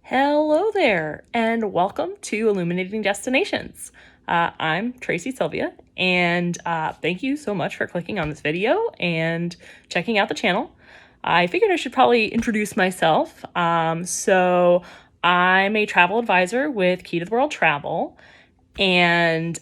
Hello there, and welcome to Illuminating Destinations. I'm t.sylvia, and thank you so much for clicking on this video and checking out the channel. I figured I should probably introduce myself. So I'm a travel advisor with Key to the World Travel, and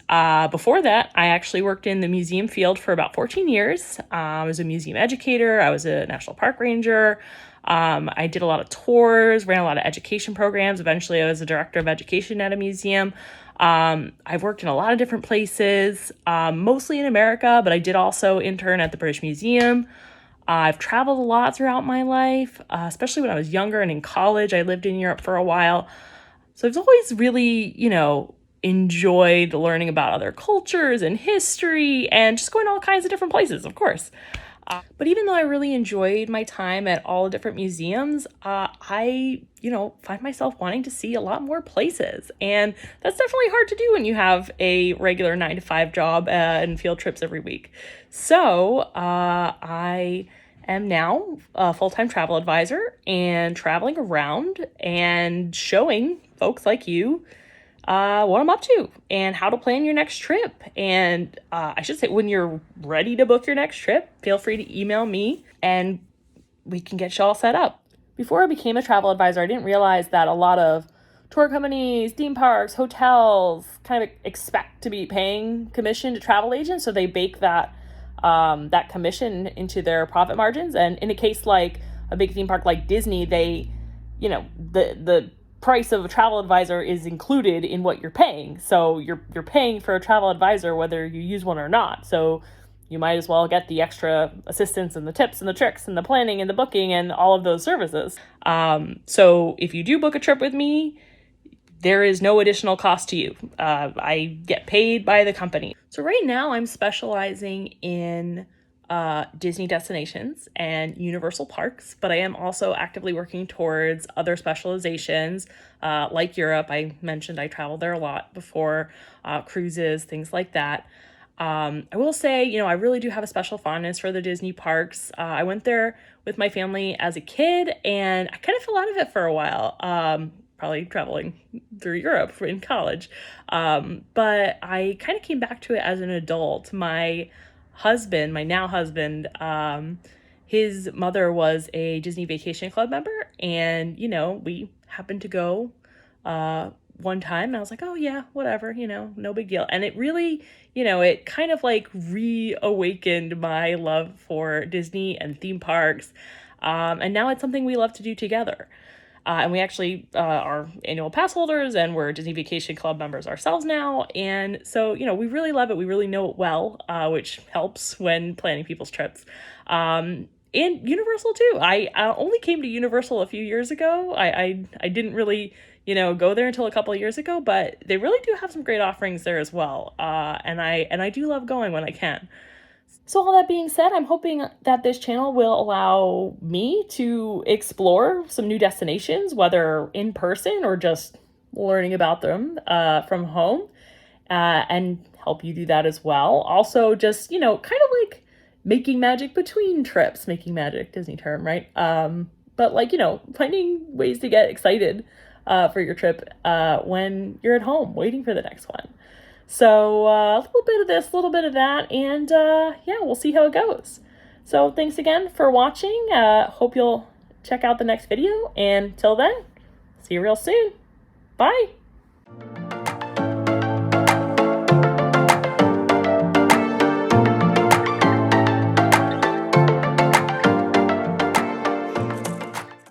before that, I actually worked in the museum field for about 14 years. I was a museum educator. I was a national park ranger. I did a lot of tours, ran a lot of education programs. Eventually, I was a director of education at a museum. I've worked in a lot of different places, mostly in America, but I did also intern at the British Museum. I've traveled a lot throughout my life, especially when I was younger and in college. I lived in Europe for a while. So I've always really, enjoyed learning about other cultures and history and just going to all kinds of different places, of course. But even though I really enjoyed my time at all the different museums, I find myself wanting to see a lot more places. And that's definitely hard to do when you have a regular 9-to-5 job and field trips every week. So I am now a full-time travel advisor and traveling around and showing folks like you what I'm up to and how to plan your next trip. And I should say, when you're ready to book your next trip, feel free to email me and we can get you all set up. Before I became a travel advisor, I didn't realize that a lot of tour companies, theme parks, hotels kind of expect to be paying commission to travel agents. So they bake that commission into their profit margins. And in a case like a big theme park like Disney, they, the price of a travel advisor is included in what you're paying. So you're paying for a travel advisor whether you use one or not. So you might as well get the extra assistance and the tips and the tricks and the planning and the booking and all of those services. So if you do book a trip with me, there is no additional cost to you. I get paid by the company. So right now I'm specializing in Disney destinations and Universal parks, but I am also actively working towards other specializations like Europe. I mentioned I traveled there a lot before, cruises, things like that. I will say, I really do have a special fondness for the Disney parks. I went there with my family as a kid and I kind of fell out of it for a while. Probably traveling through Europe in college. But I kind of came back to it as an adult. My now husband, his mother was a Disney Vacation Club member, and we happened to go one time, and I was like, oh yeah, whatever, no big deal. And it really, it kind of like reawakened my love for Disney and theme parks, and now it's something we love to do together. And we actually are annual pass holders and we're Disney Vacation Club members ourselves now. And so, we really love it. We really know it well, which helps when planning people's trips. And Universal too. I only came to Universal a few years ago. I didn't really, go there until a couple of years ago, but they really do have some great offerings there as well. And I do love going when I can. So all that being said, I'm hoping that this channel will allow me to explore some new destinations, whether in person or just learning about them from home, and help you do that as well. Also, just, kind of like making magic between trips, making magic, Disney term, right? But like, finding ways to get excited for your trip when you're at home waiting for the next one. So a little bit of this, a little bit of that, and yeah, we'll see how it goes. So thanks again for watching. Hope you'll check out the next video, and till then, see you real soon. Bye!